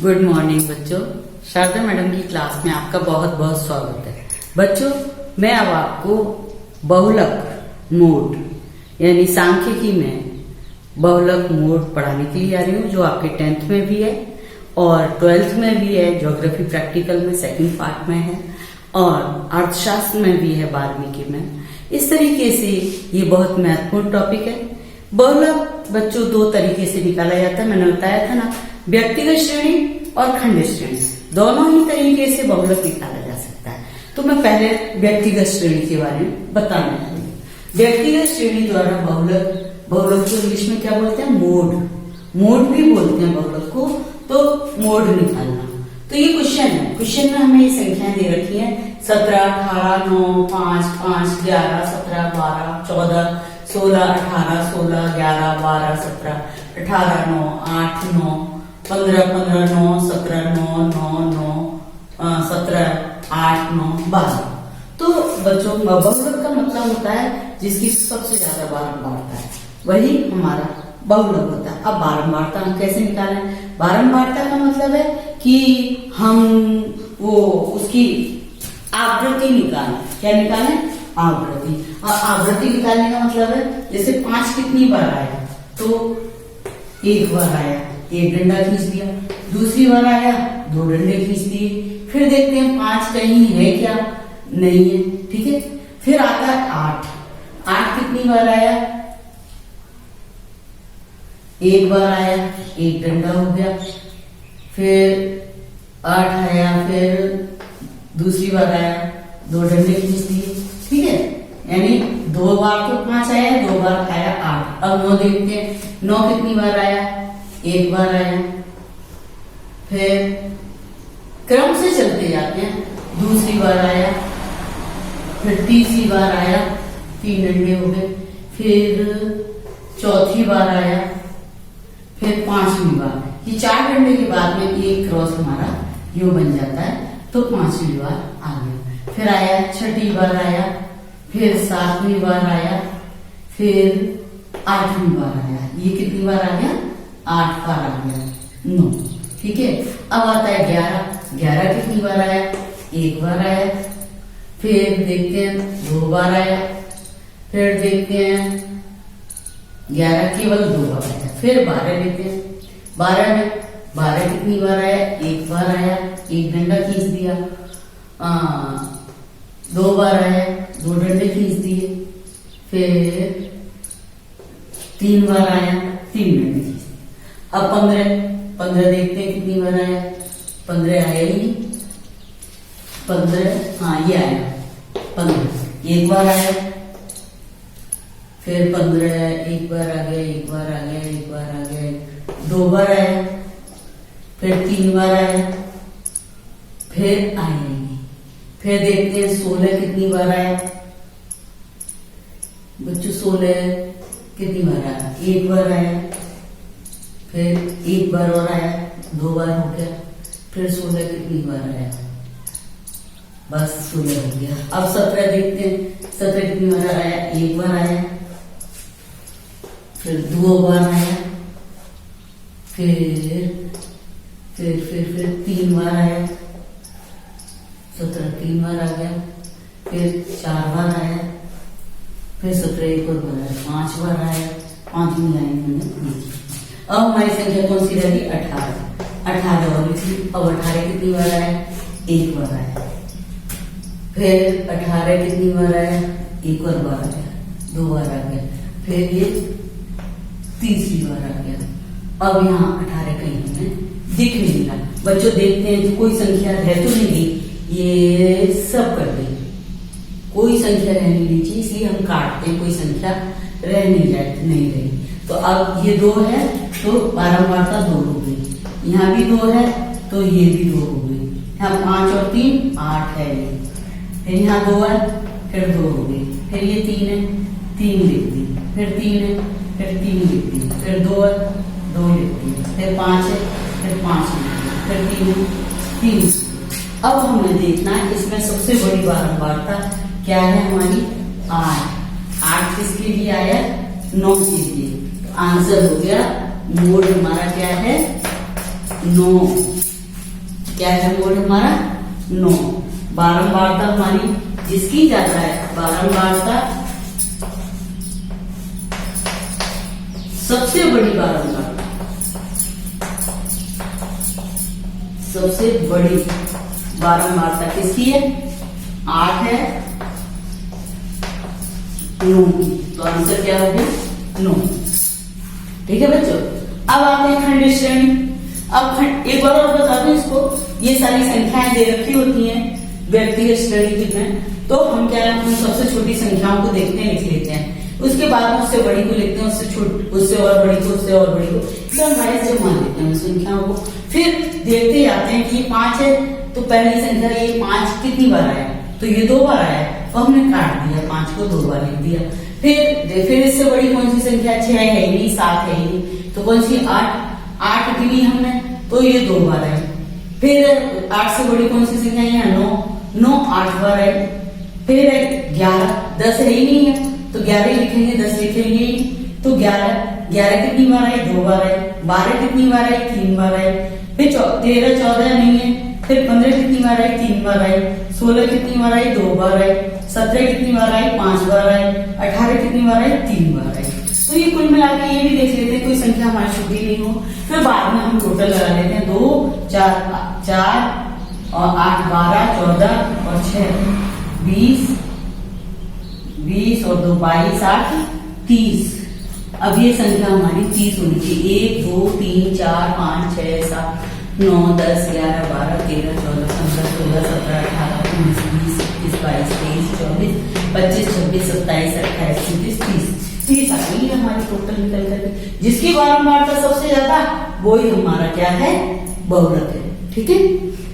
Good morning बच्चों। Sharda madam की class में आपका बहुत बहुत स्वागत है। बच्चों, मैं अब आपको बहुलक मोड यानी सांख्यिकी में बहुलक मोड पढ़ाने के लिए आ रही हूँ, जो आपके 10th में भी है और 12th में भी है, ज्योग्राफी प्रैक्टिकल में सेकंड पार्ट में है और अर्थशास्त्र में भी है 12वीं के में। इस तरीके से ये बहुत महत्वपूर्ण टॉपिक है। बहुलक बच्चों दो तरीके से निकाला जाता है, मैंने बताया था ना, व्यक्तिगत श्रेणी और खंड श्रेणी, दोनों ही तरीके से बहुलक निकाला जा सकता है। तो मैं पहले व्यक्तिगत श्रेणी के बारे में बताने वाली हूँ। व्यक्तिगत श्रेणी द्वारा बहुलक को इंग्लिश में क्या बोलते हैं? मोड भी बोलते हैं बहुलक को। तो मोड निकालना, तो ये क्वेश्चन में हमें ये संख्याएं दे रखी है 17, 18, 9, 5, 5, 11, 17, 12, 14, 16, 18, 16, 11, 12, 17, 18, 9, 8, 9, 15, 15, 9, 17, 9, 9, 9, 17, 8, 9, 12। तो बच्चों बहुलक का मतलब होता है जिसकी सबसे ज्यादा बारंबारता है, वही हमारा बहुलक होता है। अब बारंबारता हम कैसे निकालें? बारंबारता का मतलब है कि हम वो उसकी आवृत्ति निकालें। क्या निकालें? आवृत्ति। और आवृत्ति निकालने का मतलब है जैसे 5 कितनी बार आया, तो एक बार आया, एक डंडा खींच दिया, दूसरी बार आया, 2 डंडे खींच दिए, फिर देखते हैं 5 कहीं है क्या, नहीं है, ठीक है। फिर आता है 8 कितनी बार आया, एक बार आया, एक डंडा हो गया, फिर 8 आया, फिर दूसरी बार आया, 2 डंडे खींच दिए, ठीक है। यानी 2 बार तो 5 आया, 2 बार आया 8। अब 9 देखते हैं, 9 कितनी बार आया, एक बार आया, फिर क्रम से चलते जाते हैं, दूसरी बार आया, फिर तीसरी बार आया, 3 डंडे हो गए, फिर चौथी बार आया, फिर 5वीं बार। ये 4 डंडे के बाद में एक क्रॉस हमारा यूं बन जाता है, तो 5वीं बार आ गया। फिर आया 6ठी बार आया, फिर 7वीं बार आया, फिर 8वीं बार आया। ये कितनी बार आ गया? 8 बार आ गया, 9, ठीक है। अब आता है 11 कितनी बार आया, एक बार आया, फिर देखते हैं 2 बार आया, फिर देखते हैं 11 केवल 2 बार आया, फिर 12 लेते हैं। 12 कितनी बार आया, एक बार आया, एक डंडा खींच दिया, 2 बार आया, 2 डंडे खींच दिए, फिर 3 बार आया, 3 डंडे खींच दिए। अब 15 देखते हैं कितनी बार आया, 15 आया ही, 15, हाँ ये आया 15, एक बार आया, फिर 15, एक बार आ गया, एक बार आ गया, एक बार आ गया, 2 बार आया, फिर 3 बार आया, फिर आएंगे, फिर देखते हैं 16 कितनी बार आया बच्चों, 16 कितनी बार आया, एक बार आया, फिर एक बार और आया, 2 बार हो गया, फिर 16 कितनी बार आया, बस 16 हो गया। अब 17 देखते हैं, 17 कितनी बार आया, एक बार आया, फिर 2 बार आया, फिर 3 बार आया, 17 3 बार आ गया, फिर 4 बार आया, फिर 17 एक और बार आया, 5 बार आया, 5वीं लाइन मैंने। अब हमारी संख्या कौन सी रही? 18 और लिखी। अब 18 कितनी बार आया, एक बार आया, फिर 18 कितनी बार आया, एक और बार आया, 2 बार आ गया, फिर ये तीसरी बार आ गया। अब यहाँ 18 कहीं हमें दिख नहीं रहा। बच्चों देखते हैं कोई संख्या रह तो नहीं गई, ये सब कर दी, कोई संख्या रह नहीं लीजिए, इसलिए हम काटते हैं, कोई संख्या रह नहीं रही। तो अब ये 2 है, तो बारंबारता 2 हो गई, यहाँ भी 2 है, तो ये भी 2 हो गई। यहाँ 5 और 3 8 है ये, फिर यहाँ 2 है, फिर 2 हो गई, फिर ये 3 है, 3 लिख दी, फिर 3 है, फिर 3 लिख दी, फिर 2 है, 2 लिख दी, फिर 5 है, फिर 5 लिख दी, फिर 3 है, 3। अब हमें देखना है इसमें सबसे बड़ी बारंबारता क्या है हमारी? 8 किसके लिए आया? 9 के लिए। आंसर हो गया, मोड हमारा क्या है? 9। क्या है मोड हमारा 9। बारंबारता हमारी जिसकी ज्यादा है, बारंबारता सबसे बड़ी बारंबारता, सबसे बड़ी बारंबारता किसकी है? 8 है 9 की, तो आंसर क्या हो गया 9। ठीक है बच्चों, अब आते हैं खंड श्रेणी। अब एक बार और बता दूं इसको, ये सारी संख्याएं दे रखी होती हैं व्यक्तिगत श्रेणी में, तो हम क्या हम सबसे छोटी संख्याओं को देखते हैं, लिख लेते हैं, उसके बाद में उससे बड़ी को लिखते हैं, उससे और बड़ी को, उससे और बड़ी को, सब वाइज से मान लेते हैं संख्याओं को। फिर देखते जाते हैं कि ये 5 है, तो पहली संख्या ये 5 कितनी बार आया, तो ये 2 बार आया, तो हमने काट दिया, 5 को 2 बार लिख दिया। फिर इससे बड़ी कौन सी संख्या? 6 है नहीं, 7 है नहीं, तो कौन सी? 8 गिनी हमने, तो ये 2 बार आई। फिर 8 से बड़ी कौन सी संख्या है? 9 8 बार आई। फिर 11, 10 है ही नहीं है, तो 11 लिखेंगे, 10 लिखेंगे, तो 11 कितनी बार आई? 2 बार आई। 12 कितनी बार आई? 3 बार आई। फिर 13 14 नहीं है, फिर 15 कितनी बार आई? 3 बार आई। 16 कितनी बार आई? 2 बार आई। 17 कितनी बार आई? 5 बार आई। 18 कितनी बार आई? 3 बार आई। तो ये कुल मिला के ये भी देख लेते हैं कोई संख्या हमारी छुट्टी नहीं हो। फिर बाद में हम टोटल लगा लेते हैं, 2 4 और 8 12 14 और 6 20 और 2 22 8 30। अब ये संख्या हमारी 30 होनी चाहिए। 1 2 3 4 5 6 7 9 10 11 12 13 14 15 16 17 18 19 20 21 22 23 24 25 26 27 28 29 30। 30 आ गई हमारी टोटल निकल करके। जिसकी बारंबारता सबसे ज्यादा वो ही हमारा क्या है? बहुलक है। ठीक है,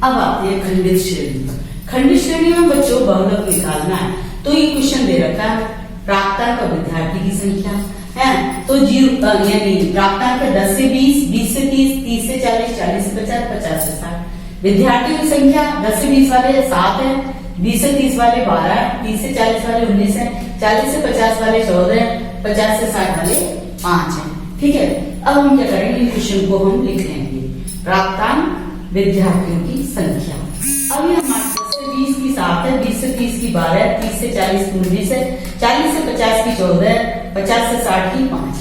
अब आते हैं खंडित श्रेणी। खंडित श्रेणी में बच्चों बहुलक निकालना है, तो ये क्वेश्चन दे रखा है प्राप्तांक विद्यार्थी की संख्या है, तो 0 यानी प्राप्तांक 10 से 20, 20 से 30, 30 से 40, 40 से 50, 50 से 60। विद्यार्थियों की संख्या 10 से 20 वाले 7 है, 20 से 30 वाले 12, 30 से 40 वाले 19 है, 40 से 50 वाले 14 है, 50 से 60 वाले 5 है। ठीक है, अब हम क्या करेंगे, क्वेश्चन को हम लिख लेंगे प्राप्तांक विद्यार्थियों की संख्या। अब ये हमारे 10 से 20 की 7 है, 20 से 30 की 12 है, 30 से 40 की 19 है, 40 से 50 की 14 है, 50 से 60 की 5।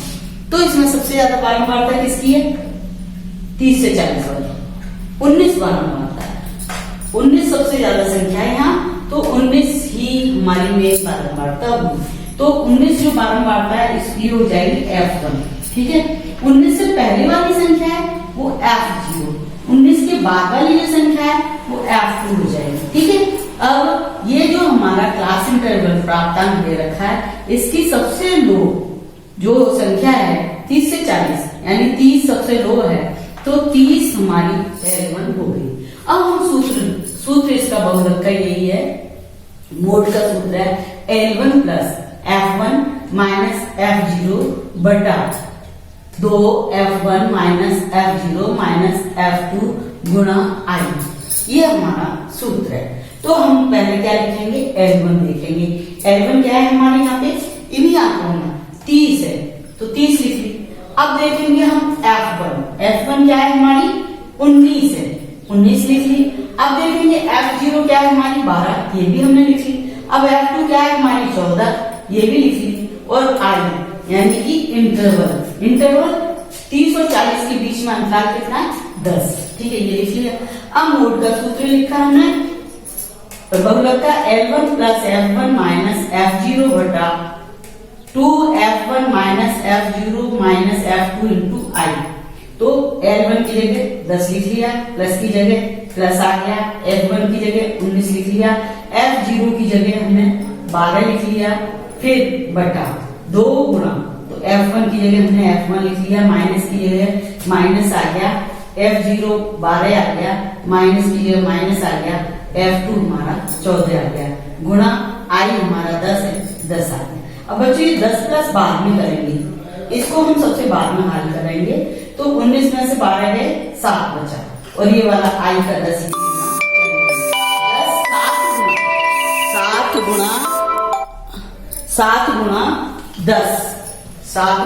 तो इसमें सबसे ज्यादा बारंबारता किसकी है? 30 से 40 वाली। 19 बारंबारता है, 19 सबसे ज्यादा संख्या है यहाँ, तो 19 ही हमारी मेन बारंबारता होगी। तो 19 जो बारंबारता है इसकी हो जाएगी F1। ठीक है, 19 से पहले वाली संख्या है वो F0, 19 के बाद वाली जो संख्या है वो F2 हो जाएगी। ठीक है, अब ये जो हमारा क्लास इंटरवल प्राप्तांक दे रखा है, इसकी सबसे लो जो संख्या है 30 से 40, यानी 30 सबसे लो है, तो 30 हमारी L1 हो गई। अब हम सूत्र इसका बहुलक का यही है, मोड का सूत्र है L1 plus F1 minus F0 बटा 2 F1 minus F0 minus F2 गुणा I। ये हमारा सूत्र है। तो हम पहले क्या लिखेंगे? L1 लिखेंगे। L1 क्या है हमारे यहाँ पे? इन्हीं आंकड़ों में 30 है, तो 30 लिख ली। अब देखेंगे हम F1 क्या है हमारी? 19 है, 19 लिख ली। अब देखेंगे F0 क्या है हमारी? 12, ये भी हमने लिख ली। अब F2 क्या है हमारी? 14, ये भी लिख ली। और I यानी कि इंटरवल 30 और 40 के बीच में अंतराल कितना है? 10। ठीक है, ये लिख लिया। अब मोड का सूत्र लिखा हमने, बहुलक का L1 plus F1 minus F0 बटा 2 F1 minus F0 minus F2 into I। तो L1 की जगह 10 लिख लिया, प्लस की जगह प्लस आ गया, F1 की जगह 19 लिख लिया, F0 की जगह हमने 12 लिख लिया, फिर बटा 2 गुणा, तो F1 की जगह हमने F1 लिख लिया, माइनस की जगह माइनस आ गया, F0 12 आ गया, माइनस की जगह माइनस आ गया, F2 हमारा 14 आ गया, गुणा I हमारा 10 है, 10 आ गया। अब बच्चों ये 10 प्लस बाद में करेंगे, इसको हम सबसे बाद में हल करेंगे, तो 19 में से 12 गए, 7 बचा, और ये वाला I का 10 7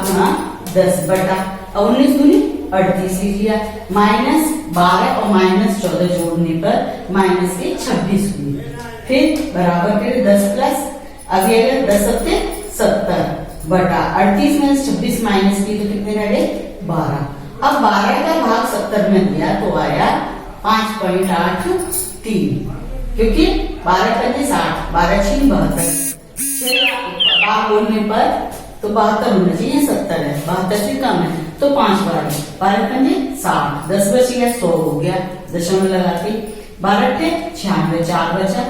गुणा 10 बटा 19 दूनी 38 लिख लिया, माइनस 12 और माइनस 14 जोड़ने पर माइनस के 26 हुए। फिर बराबर करें 10 प्लस, अब ये 10 सत्ते 70 बटा 38 में 26 माइनस की तो कितने रह गए 12। अब 12 का भाग 70 में दिया तो आया 5.83, क्योंकि 12 पंजे 60, 12 छीन 72, भाग बोलने पर तो 72 होना चाहिए, 70 है, 72 से कम है तो 5 12 पंजे 60, 10 बच गया 100 हो गया, दशमलव लगा के 12 थे 96, 4 बचा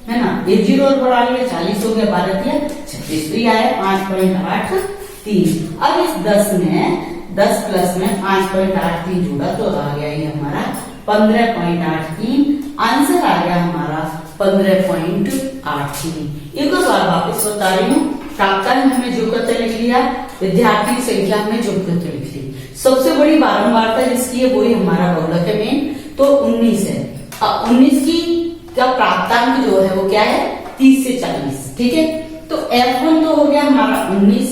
है ना, एक जीरो और बढ़ा लिया 40 हो गया, 12 दिया 36, तो आया 5.83। अब इस 10 में 10 प्लस में 5.83 जोड़ा तो आ गया ये हमारा 15.83, आंसर आ गया हमारा 15.83। एक और बार वापस बता रही हूँ, प्राप्तांक हमने जो करते लिख लिया, विद्यार्थी संख्या हमने जो करते लिख ली। सबसे बड़ी बारंबारता जिसकी है वही हमारा बहुलक है मेन, तो 19 है। 19 की का प्राप्तांक जो है वो क्या है 30 से 40, ठीक है। तो F1 तो हो गया हमारा 19,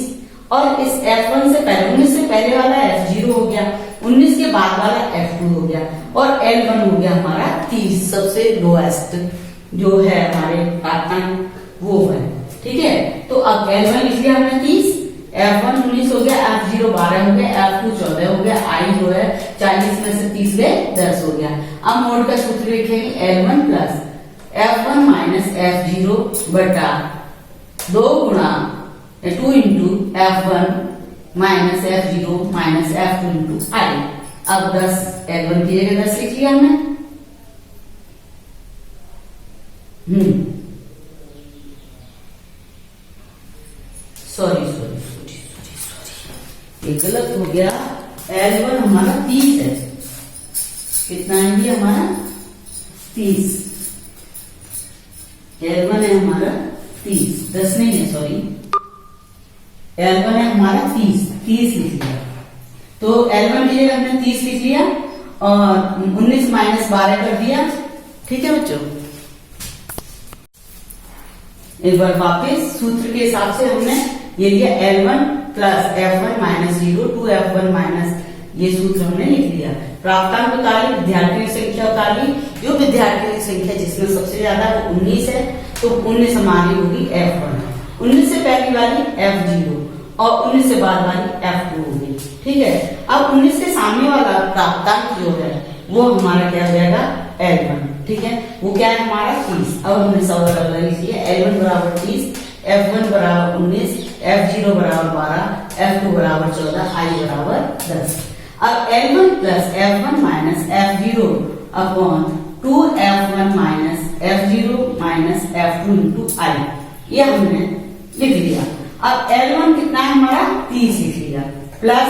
और इस F1 से पहले 19 से पहले वाला F0 हो गया, 19 के बाद वाला F2 हो गया, और L1 हो गया हमारा 30, सबसे लोएस्ट जो है हमारे प्राप्तांक वो है, ठीक है। तो अब L1 लिख लिया हमने 30, F1 19 हो गया, F0 12 हो गया, F2 14 हो गया, I जो है 40 में से 30 गए 10 हो गया। अब मोड का सूत्र लिखेंगे L1 plus F1 minus F0 बटा 2 गुणा 2 into F1 minus F0 minus F2 into I। अब 10 L1 की जगह 10 लिख लिया हमने। सॉरी ये गलत हो गया, L1 हमारा 30 है, कितना है ये हमारा 30, L1 है हमारा 30, 10 नहीं है, सॉरी L1 है हमारा 30 लिख लिया। तो L1 की जगह हमने 30 लिख लिया और 19 माइनस 12 कर दिया, ठीक है बच्चों। एक बार वापस सूत्र के हिसाब से हमने ये लिया L1 plus F1 minus 0 2F1 minus, ये सूत्र हमने लिख लिया। प्राप्तांक बता ली, विद्यार्थियों की संख्या बता ली, जो विद्यार्थियों की संख्या जिसमें सबसे ज्यादा वो 19 है, तो 19 हमारी होगी F1, 19 से पहली वाली F0 और 19 से बाद वाली F2 होगी, ठीक है। अब 19 के सामने वाला प्राप्तांक जो है वो हमारा क्या हो जाएगा L1, ठीक है, वो क्या है हमारा 30। अब हमने सब अलग लिख लिया, L1 बराबर 30, F1 बराबर 19, F0 बराबर 12, F2 बराबर 14, I बराबर 10। अब L1 plus F1 minus F0 upon 2F1 minus F0 minus F2 into I, ये हमने लिख लिया। अब L1 कितना है हमारा 30 लिख लिया, प्लस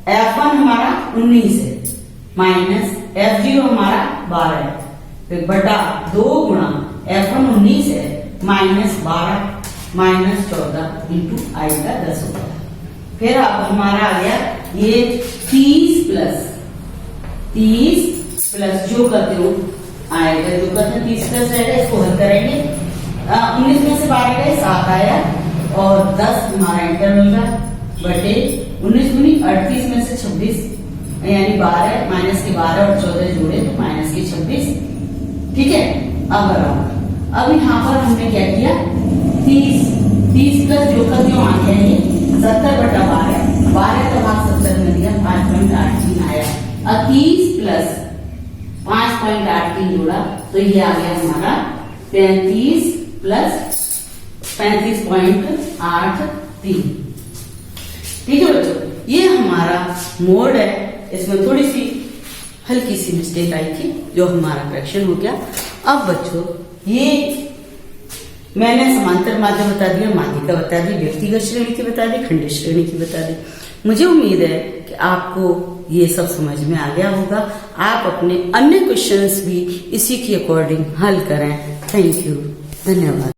F1 हमारा 19 है, माइनस F0 हमारा 12 है, फिर बटा 2 गुणा F1 19 है माइनस 12 माइनस 14 इंटू I का 10 होगा। फिर अब हमारा आ गया ये 30 प्लस जो करते हो आएगा, जो करते हैं 30 प्लस रहेगा, इसको हल करेंगे। 19 में से 12 गए 7 आया और 10 हमारा इंटरवल का बटे 19 गुनी 38 में से 26 यानी 12 माइनस के 12 और 14 जोड़े तो माइनस के 26, ठीक है। अब बराबर, अब यहाँ पर हमने क्या किया 30 प्लस जो कर दिया आ गया ये 70 बटा 12 का भाग 70 में दिया 5.83 आया। अब 30 प्लस 5.83 जोड़ा तो ये आ गया हमारा 35 प्लस 35.83, ठीक है बच्चों। ये हमारा मोड है, इसमें थोड़ी सी हल्की सी मिस्टेक आई थी जो हमारा करेक्शन हो गया। अब बच्चों ये मैंने समांतर माध्यम बता दिया, माध्यिका बता दी, व्यक्तिगत श्रेणी की बता दी, खंडित श्रेणी की बता दी। मुझे उम्मीद है कि आपको ये सब समझ में आ गया होगा। आप अपने अन्य क्वेश्चंस भी इसी के अकॉर्डिंग हल करें। थैंक यू, धन्यवाद।